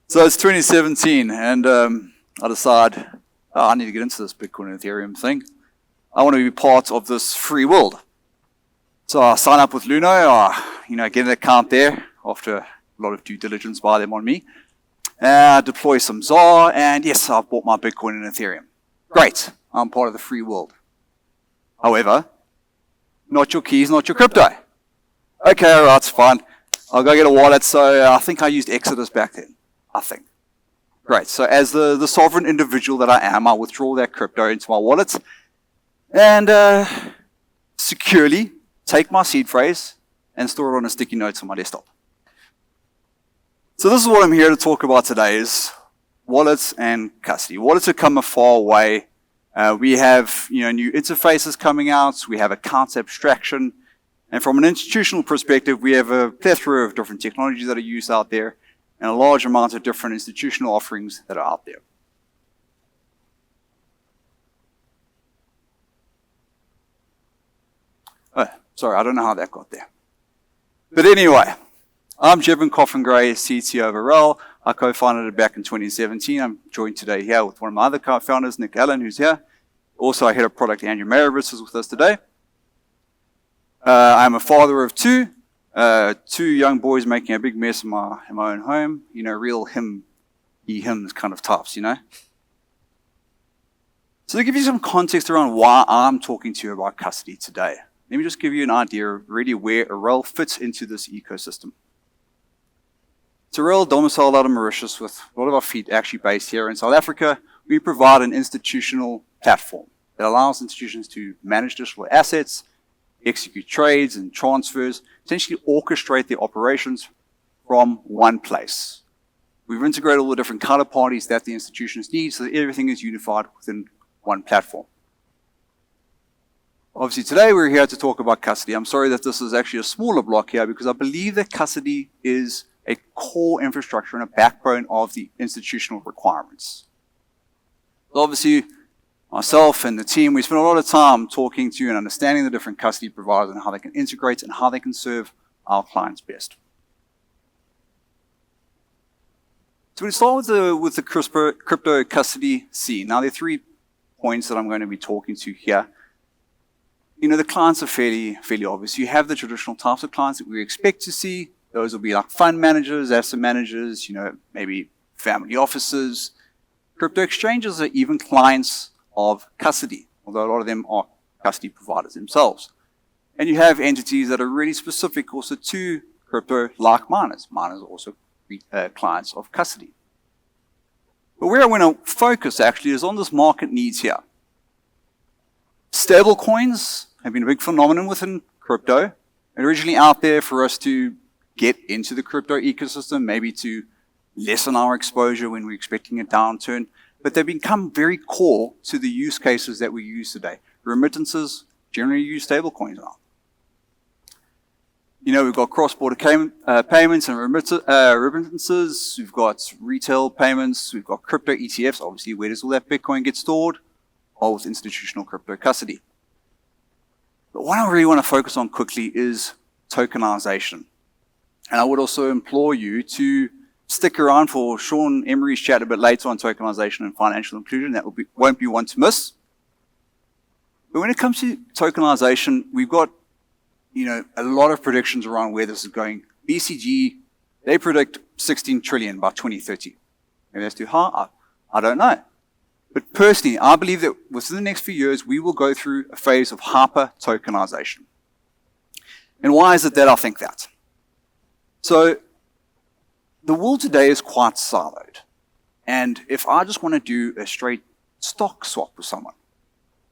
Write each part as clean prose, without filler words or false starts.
So it's 2017, and I decide, I need to get into this Bitcoin and Ethereum thing. I want to be part of this free world. So I sign up with Luno, get an account there after a lot of due diligence by them on me. Deploy some ZAR, and yes, I've bought my Bitcoin and Ethereum. Great, I'm part of the free world. However, not your keys, not your crypto. Okay, all right, it's fine. I'll go get a wallet. So I think I used Exodus back then. I think. Great. So as the sovereign individual that I am, I withdraw that crypto into my wallet and securely take my seed phrase and store it on a sticky note on my desktop. So this is what I'm here to talk about today is wallets and custody. Wallets have come a far way. We have new interfaces coming out. We have accounts abstraction. And from an institutional perspective, we have a plethora of different technologies that are used out there and a large amount of different institutional offerings that are out there. Oh, sorry, I don't know how that got there. But anyway, I'm Jevon Coffin-Grey, CTO of Arrel. I co-founded it back in 2017. I'm joined today here with one of my other co-founders, Nick Allen, who's here. Also, I head of product, Andrew Maravitz, is with us today. I'm a father of two young boys making a big mess in my own home. Real hims kind of types, So to give you some context around why I'm talking to you about custody today, let me just give you an idea of really where Arrel fits into this ecosystem. So Arrel domiciled out of Mauritius with a lot of our feet actually based here in South Africa. We provide an institutional platform that allows institutions to manage digital assets, execute trades and transfers, essentially orchestrate their operations from one place. We've integrated all the different counterparties that the institutions need so that everything is unified within one platform. Obviously today we're here to talk about custody. I'm sorry that this is actually a smaller block here because I believe that custody is a core infrastructure and a backbone of the institutional requirements. So obviously, myself and the team, we spent a lot of time talking to and understanding the different custody providers and how they can integrate and how they can serve our clients best. So we start with the crypto custody scene. Now there are 3 points that I'm going to be talking to here. The clients are fairly obvious. You have the traditional types of clients that we expect to see. Those will be like fund managers, asset managers, maybe family offices. Crypto exchanges are even clients of custody, although a lot of them are custody providers themselves. And you have entities that are really specific also to crypto, like miners. Miners are also clients of custody. But where I want to focus actually is on this market needs here. Stable coins have been a big phenomenon within crypto. Originally out there for us to get into the crypto ecosystem, maybe to lessen our exposure when we're expecting a downturn. But they've become very core to the use cases that we use today. Remittances generally use stablecoins now. We've got cross-border payments and remittances. We've got retail payments. We've got crypto ETFs. Obviously, where does all that Bitcoin get stored? All with institutional crypto custody. But what I really want to focus on quickly is tokenization. And I would also implore you to stick around for Sean Emery's chat a bit later on tokenization and financial inclusion. That won't be one to miss. But when it comes to tokenization, we've got a lot of predictions around where this is going. BCG, they predict 16 trillion by 2030. Maybe that's too high. I don't know. But personally, I believe that within the next few years, we will go through a phase of hyper-tokenization. And why is it that I think that? So the world today is quite siloed. And if I just want to do a straight stock swap with someone,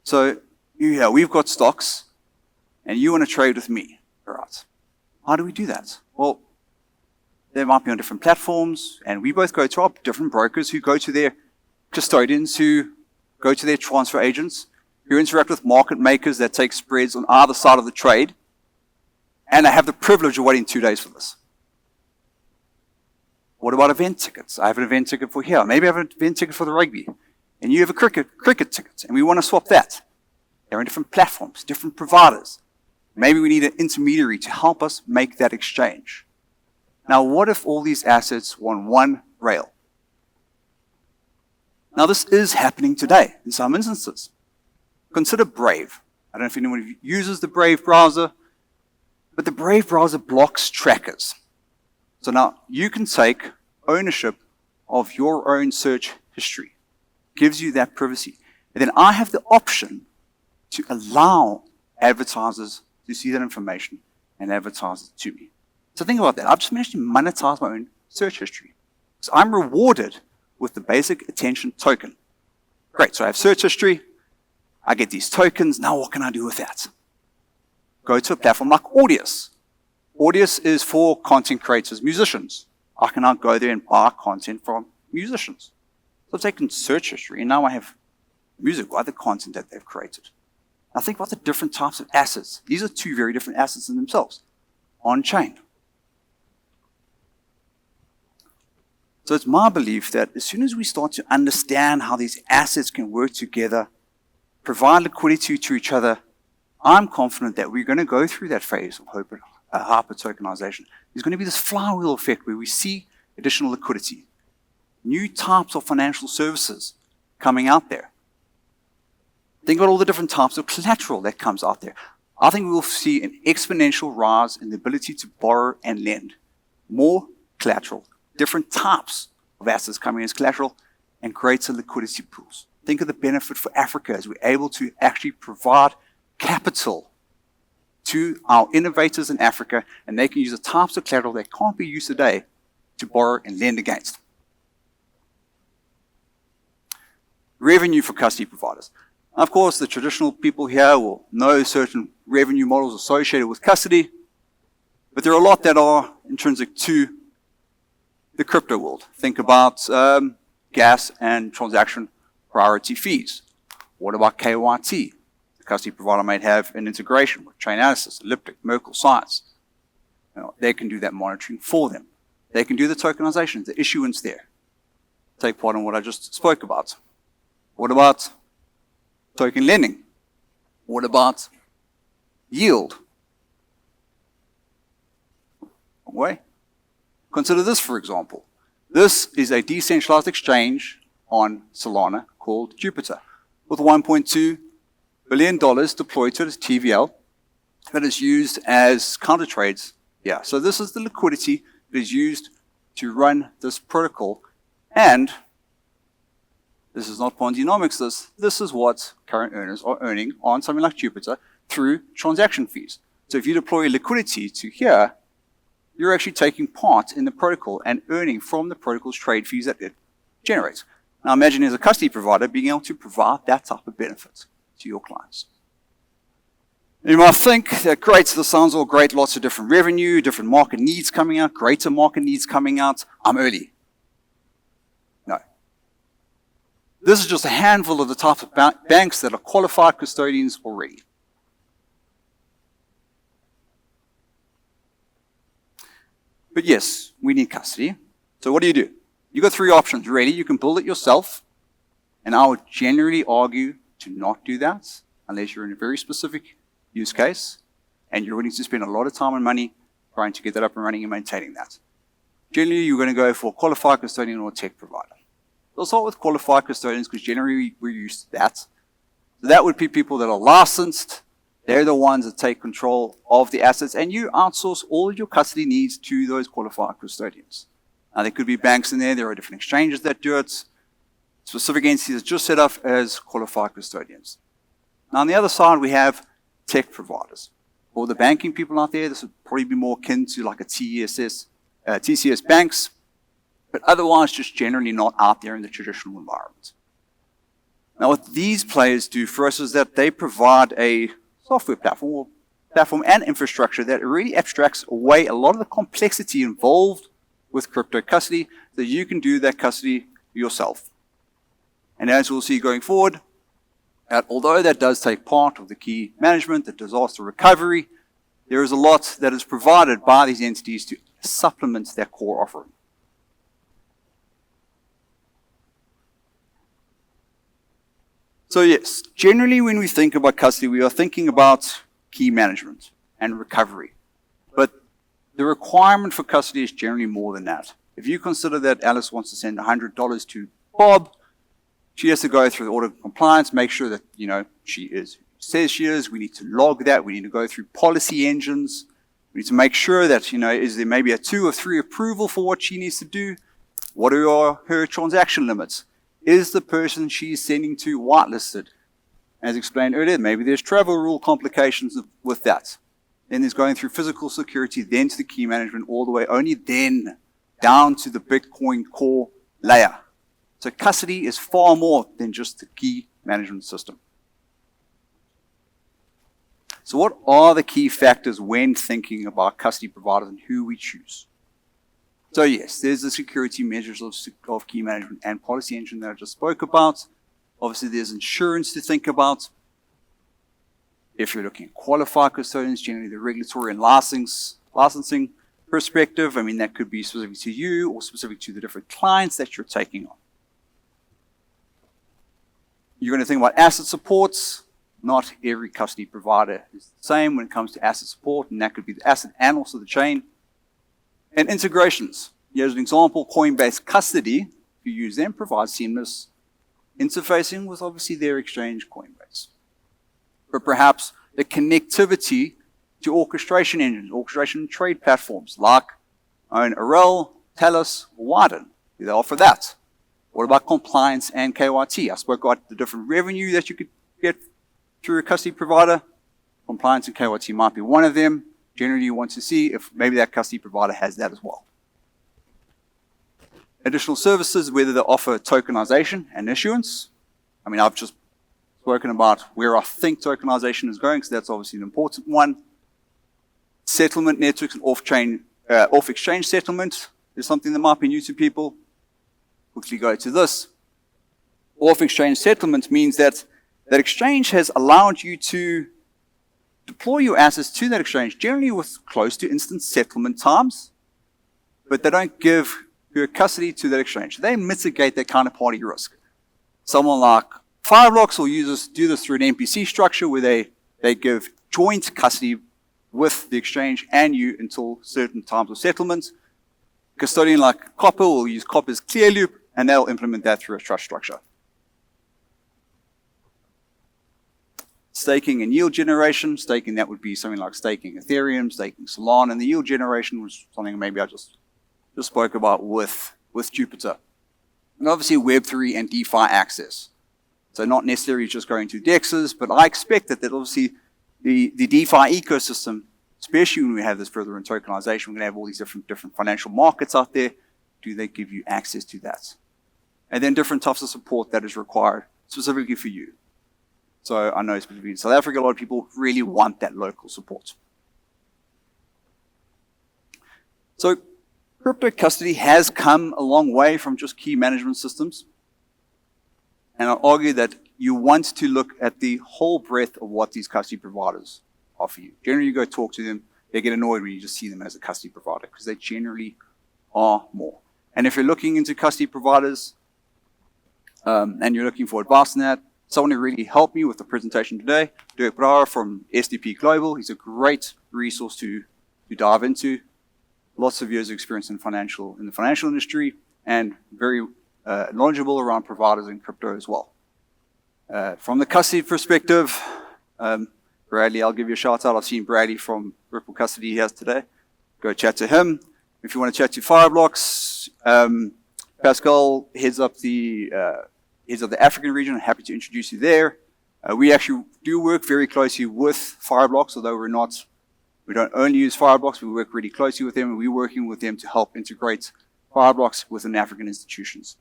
so we've got stocks and you want to trade with me, all right? How do we do that? Well, they might be on different platforms and we both go to our different brokers who go to their custodians, who go to their transfer agents, who interact with market makers that take spreads on either side of the trade, and I have the privilege of waiting 2 days for this. What about event tickets? I have an event ticket for here. Maybe I have an event ticket for the rugby. And you have a cricket ticket, and we want to swap that. They're on different platforms, different providers. Maybe we need an intermediary to help us make that exchange. Now, what if all these assets were on one rail? Now, this is happening today in some instances. Consider Brave. I don't know if anyone uses the Brave browser, but the Brave browser blocks trackers. So now you can take ownership of your own search history. Gives you that privacy. And then I have the option to allow advertisers to see that information and advertise it to me. So think about that. I've just managed to monetize my own search history. So I'm rewarded with the basic attention token. Great, so I have search history. I get these tokens. Now what can I do with that? Go to a platform like Audius. Audius is for content creators, musicians. I can now go there and buy content from musicians. So I've taken search history and now I have music or other content that they've created. Now think about the different types of assets. These are two very different assets in themselves, on-chain. So it's my belief that as soon as we start to understand how these assets can work together, provide liquidity to each other, I'm confident that we're going to go through that phase of hyper-tokenization. There's going to be this flywheel effect where we see additional liquidity, new types of financial services coming out there. Think about all the different types of collateral that comes out there. I think we will see an exponential rise in the ability to borrow and lend. More collateral, different types of assets coming as collateral, and greater liquidity pools. Think of the benefit for Africa as we're able to actually provide capital to our innovators in Africa, and they can use the types of collateral that can't be used today to borrow and lend against. Revenue for custody providers. Of course, the traditional people here will know certain revenue models associated with custody, but there are a lot that are intrinsic to the crypto world. Think about gas and transaction priority fees. What about KYT? The custody provider might have an integration with Chainalysis, Elliptic, Merkle, Science. They can do that monitoring for them. They can do the tokenization, the issuance there. Take part in what I just spoke about. What about token lending? What about yield? Wrong way. Consider this, for example. This is a decentralized exchange on Solana called Jupiter with $1.2 billion deployed to its TVL that is used as counter trades. Yeah, so this is the liquidity that is used to run this protocol, and this is not Ponzi-nomics, this is what current earners are earning on something like Jupiter through transaction fees. So if you deploy liquidity to here, you're actually taking part in the protocol and earning from the protocol's trade fees that it generates. Now imagine as a custody provider being able to provide that type of benefit to your clients. You might think that great, this sounds all great, lots of different revenue, different market needs coming out, greater market needs coming out. I'm early. No. This is just a handful of the type of banks that are qualified custodians already. But yes, we need custody. So what do? You've got three options, really. You can build it yourself, and I would generally argue to not do that unless you're in a very specific use case and you're willing to spend a lot of time and money trying to get that up and running and maintaining that. Generally, you're going to go for a qualified custodian or a tech provider. We'll start with qualified custodians because generally we're used to that. So that would be people that are licensed. They're the ones that take control of the assets, and you outsource all of your custody needs to those qualified custodians. Now, there could be banks in there. There are different exchanges that do it. Specific entities just set up as qualified custodians. Now, on the other side, we have tech providers. For the banking people out there, this would probably be more akin to like a TCS banks, but otherwise just generally not out there in the traditional environment. Now, what these players do for us is that they provide a software platform and infrastructure that really abstracts away a lot of the complexity involved with crypto custody, so you can do that custody yourself. And as we'll see going forward, although that does take part of the key management, the disaster recovery, there is a lot that is provided by these entities to supplement their core offering. So yes, generally when we think about custody, we are thinking about key management and recovery. But the requirement for custody is generally more than that. If you consider that Alice wants to send $100 to Bob, She has to go through the audit of compliance, make sure that, she is who she says she is. We need to log that. We need to go through policy engines. We need to make sure that, is there maybe a 2 or 3 approval for what she needs to do? What are her transaction limits? Is the person she's sending to whitelisted? As explained earlier, maybe there's travel rule complications with that. Then there's going through physical security, then to the key management, all the way, only then down to the Bitcoin core layer. So custody is far more than just the key management system. So what are the key factors when thinking about custody providers and who we choose? So yes, there's the security measures of key management and policy engine that I just spoke about. Obviously, there's insurance to think about. If you're looking at qualified custodians, generally the regulatory and licensing perspective, that could be specific to you or specific to the different clients that you're taking on. You're going to think about asset supports. Not every custody provider is the same when it comes to asset support, and that could be the asset and also the chain. And integrations. Here's an example, Coinbase Custody, if you use them, provides seamless interfacing with obviously their exchange Coinbase. But perhaps the connectivity to orchestration engines, orchestration trade platforms like Arrel, Talos, or Widen. They offer that. What about compliance and KYT? I spoke about the different revenue that you could get through a custody provider. Compliance and KYT might be one of them. Generally, you want to see if maybe that custody provider has that as well. Additional services, whether they offer tokenization and issuance. I've just spoken about where I think tokenization is going, so that's obviously an important one. Settlement networks and off-exchange settlement is something that might be new to people. Quickly go to this. Off-exchange settlement means that exchange has allowed you to deploy your assets to that exchange, generally with close to instant settlement times, but they don't give your custody to that exchange. They mitigate that counterparty risk. Someone like Fireblocks will do this through an MPC structure where they give joint custody with the exchange and you until certain times of settlement. Custodian like Copper will use Copper's clear loop, and they'll implement that through a trust structure. Staking and yield generation. Staking, that would be something like staking Ethereum, staking Solana, and the yield generation was something maybe I just spoke about with Jupiter. And obviously Web3 and DeFi access. So not necessarily just going to DEXs, but I expect that obviously the DeFi ecosystem, especially when we have this further in tokenization, we're going to have all these different financial markets out there. Do they give you access to that? And then different types of support that is required specifically for you. So I know specifically in South Africa, a lot of people really want that local support. So crypto custody has come a long way from just key management systems. And I'll argue that you want to look at the whole breadth of what these custody providers offer you. Generally, you go talk to them, they get annoyed when you just see them as a custody provider because they generally are more. And if you're looking into custody providers and you're looking for advice on that, someone who really helped me with the presentation today, Dirk Brouwer from SDP Global. He's a great resource to dive into. Lots of years of experience in the financial industry, and very knowledgeable around providers in crypto as well. From the custody perspective, Bradley, I'll give you a shout out. I've seen Bradley from Ripple Custody here today. Go chat to him. If you want to chat to Fireblocks, Pascal heads up the African region. I'm happy to introduce you there. We actually do work very closely with Fireblocks, although we don't only use Fireblocks, we work really closely with them, and we're working with them to help integrate Fireblocks within African institutions.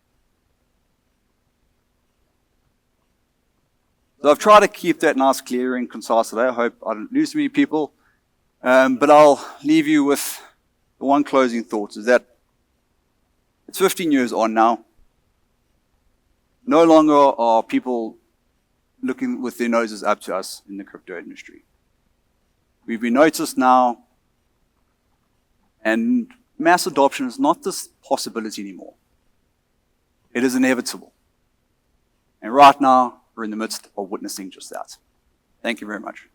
So I've tried to keep that nice, clear, and concise today. I hope I don't lose too many people. But I'll leave you with the one closing thought, is that it's 15 years on now. No longer are people looking with their noses up to us in the crypto industry. We've been noticed now, and mass adoption is not this possibility anymore. It is inevitable. And right now, we're in the midst of witnessing just that. Thank you very much.